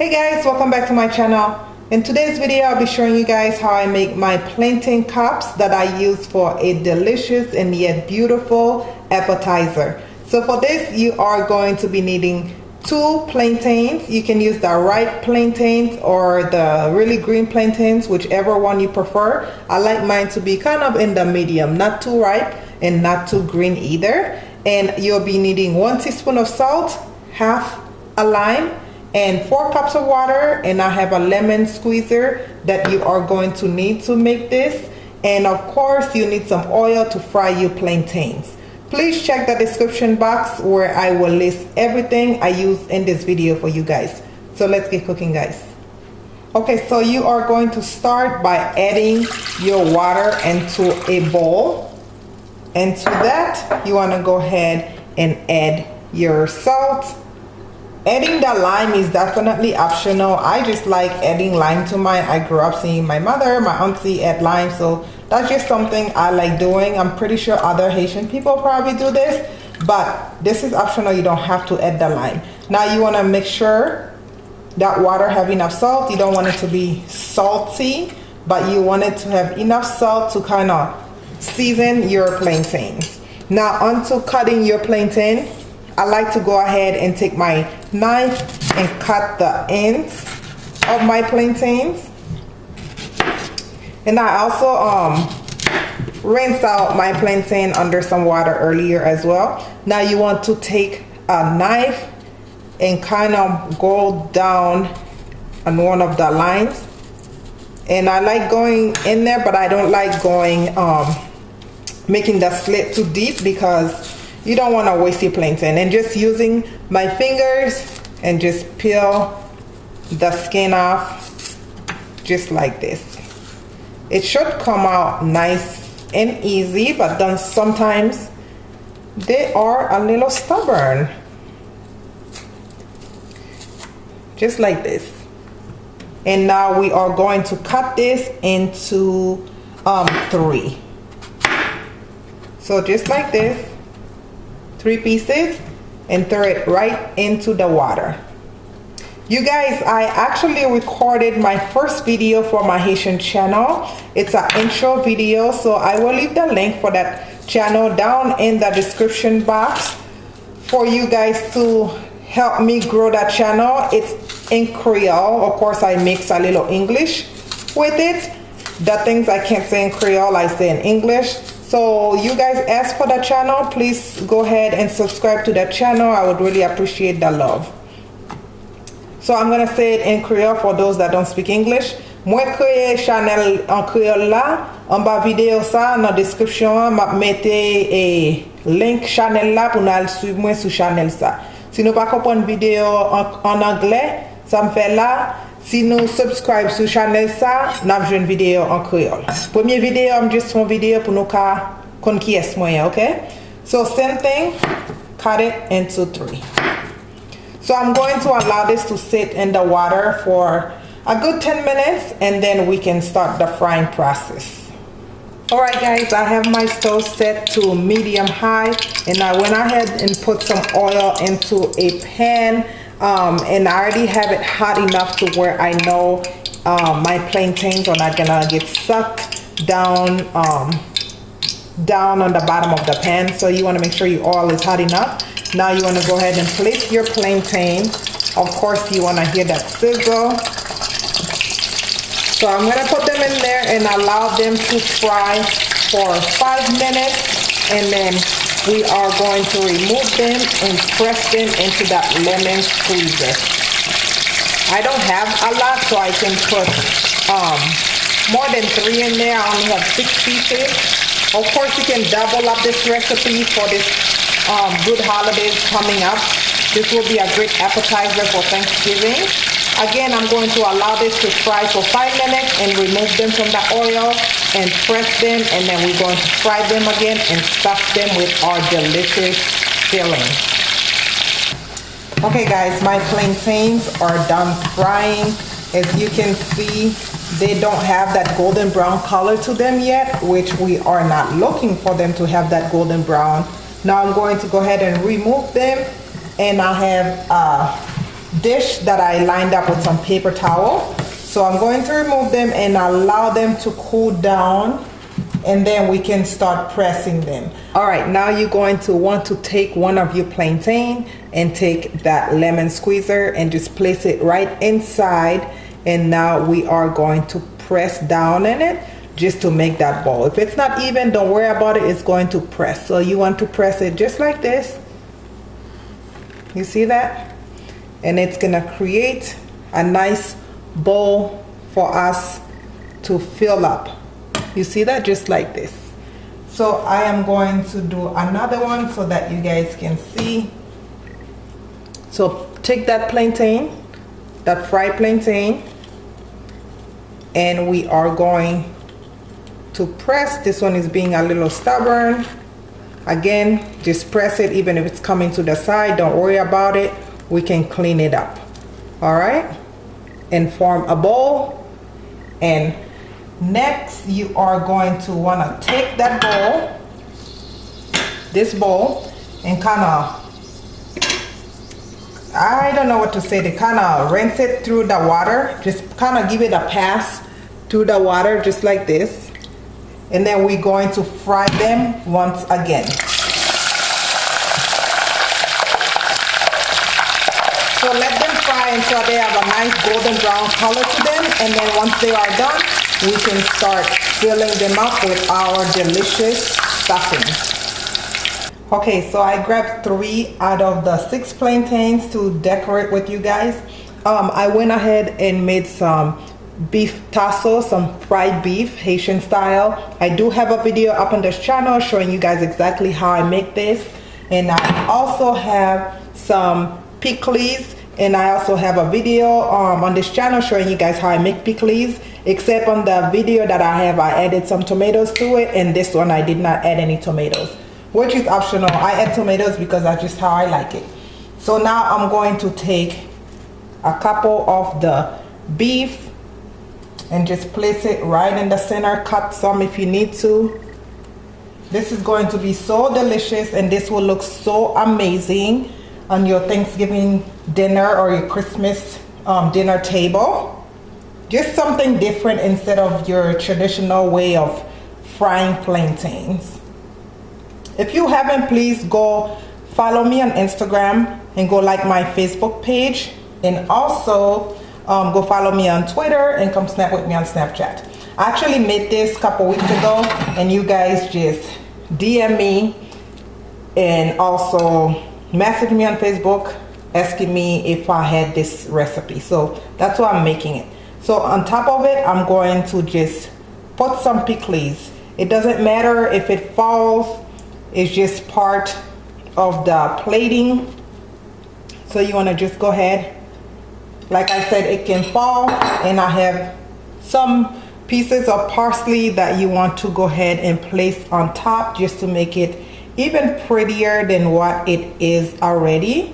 Hey guys, welcome back to my channel. In today's video, I'll be showing you guys how I make my plantain cups that I use for a delicious and yet beautiful appetizer. So for this, you are going to be needing 2 plantains. You can use the ripe plantains or the really green plantains, whichever one you prefer. I like mine to be kind of in the medium, not too ripe and not too green either. And you'll be needing 1 teaspoon of salt, half a lime, and 4 cups of water, and I have a lemon squeezer that you are going to need to make this. And of course, you need some oil to fry your plantains. Please check the description box where I will list everything I use in this video for you guys. So let's get cooking, guys. Okay, so you are going to start by adding your water into a bowl. And to that, you want to go ahead and add your salt. Adding the lime is definitely optional. I just like adding lime to mine. I grew up seeing my mother, my auntie add lime, so that's just something I like doing. I'm pretty sure other Haitian people probably do this, but this is optional. You don't have to add the lime. Now you want to make sure that water have enough salt. You don't want it to be salty, but you want it to have enough salt to kind of season your plantains. Now onto cutting your plantain. I like to go ahead and take my knife and cut the ends of my plantains. And I also rinse out my plantain under some water earlier as well. Now you want to take a knife and kind of go down on one of the lines. And I like going in there, but I don't like going making the slit too deep because you don't want to waste your plantain. And just using my fingers and just peel the skin off just like this. It should come out nice and easy, but then sometimes they are a little stubborn. Just like this. And now we are going to cut this into 3. So just like this. 3 pieces and throw it right into the water. You guys, I actually recorded my first video for my Haitian channel. It's an intro video, so I will leave the link for that channel down in the description box for you guys to help me grow that channel. It's in Creole. Of course, I mix a little English with it. The things I can't say in Creole, I say in English. So you guys ask for the channel, please go ahead and subscribe to that channel. I would really appreciate the love. So I'm gonna say it in Creole for those that don't speak English. Moi créé channel en Creole là, en bas vidéo ça, dans description, m'a mette a link channel là pour nous suivre moi sur channel ça. Si nous pas comprendre vidéo en anglais, ça me fait là. Si nous subscribe sur channel ça, nous avons une vidéo en créole. Première vidéo, I'm just one video pour nous connaître qui est moi, okay? So same thing, cut it into 3. So I'm going to allow this to sit in the water for a good 10 minutes and then we can start the frying process. Alright guys, I have my stove set to medium high and I went ahead and put some oil into a pan. And I already have it hot enough to where I know my plantains are not gonna get sucked down down on the bottom of the pan. So you want to make sure your oil is hot enough. Now you want to go ahead and place your plantain. Of course, you want to hear that sizzle. So I'm gonna put them in there and allow them to fry for 5 minutes, and then we are going to remove them and press them into that lemon squeezer. I don't have a lot, so I can put more than 3 in there. I only have 6 pieces. Of course, you can double up this recipe for this good holidays coming up. This will be a great appetizer for Thanksgiving. Again, I'm going to allow this to fry for 5 minutes and remove them from the oil and press them, and then we're going to fry them again and stuff them with our delicious filling. Okay guys, my plantains are done frying. As you can see, they don't have that golden brown color to them yet, which we are not looking for them to have that golden brown. Now I'm going to go ahead and remove them, and I have dish that I lined up with some paper towel. So I'm going to remove them and allow them to cool down, and then we can start pressing them. All right, now you're going to want to take one of your plantain and take that lemon squeezer and just place it right inside, and now we are going to press down in it just to make that ball. If it's not even, don't worry about it, it's going to press. So you want to press it just like this. You see that? And it's gonna create a nice bowl for us to fill up. You see that? Just like this. So I am going to do another one so that you guys can see. So take that plantain, that fried plantain, and we are going to press. This one is being a little stubborn. Again, just press it. Even if it's coming to the side, don't worry about it, we can clean it up. All right, and form a bowl. And next you are going to want to take that bowl, this bowl, and kind of, I don't know what to say, to kind of rinse it through the water. Just kind of give it a pass through the water just like this. And then we're going to fry them once again. So let them fry until they have a nice golden brown color to them. And then once they are done, we can start filling them up with our delicious stuffing. Okay, so I grabbed 3 out of the 6 plantains to decorate with you guys. I went ahead and made some beef tasso, some fried beef, Haitian style. I do have a video up on this channel showing you guys exactly how I make this. And I also have some pickles, and I also have a video on this channel showing you guys how I make pickles, except on the video that I have, I added some tomatoes to it, and this one I did not add any tomatoes, which is optional. I add tomatoes because that's just how I like it. So now I'm going to take a couple of the beef and just place it right in the center. Cut some if you need to. This is going to be so delicious, and this will look so amazing on your Thanksgiving dinner or your Christmas dinner table. Just something different instead of your traditional way of frying plantains. If you haven't, please go follow me on Instagram and go like my Facebook page, and also go follow me on Twitter and come snap with me on Snapchat. I actually made this a couple weeks ago, and you guys just DM me and also message me on Facebook asking me if I had this recipe. So that's why I'm making it. So on top of it, I'm going to just put some pickles. It doesn't matter if it falls, it's just part of the plating. So you want to just go ahead. Like I said, it can fall, and I have some pieces of parsley that you want to go ahead and place on top just to make it even prettier than what it is already.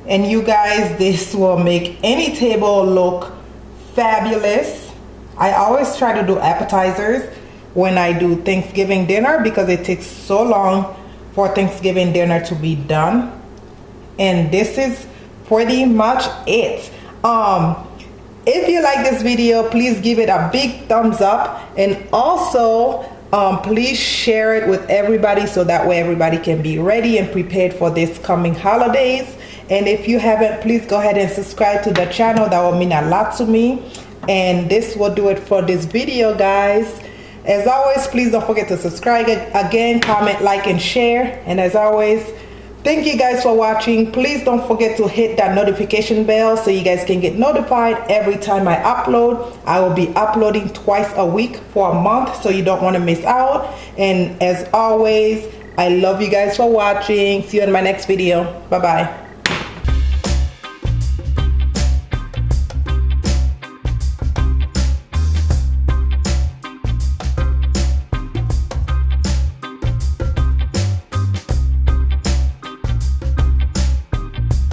And you guys, this will make any table look fabulous. I always try to do appetizers when I do Thanksgiving dinner because it takes so long for Thanksgiving dinner to be done. And this is pretty much it. If you like this video, please give it a big thumbs up, and also please share it with everybody so that way everybody can be ready and prepared for this coming holidays. And if you haven't, please go ahead and subscribe to the channel. That will mean a lot to me. And this will do it for this video, guys. As always, please don't forget to subscribe again, comment, like, and share. And as always, thank you guys for watching. Please don't forget to hit that notification bell so you guys can get notified every time I upload. I will be uploading twice a week for a month, so you don't want to miss out. And as always, I love you guys for watching. See you in my next video. Bye-bye.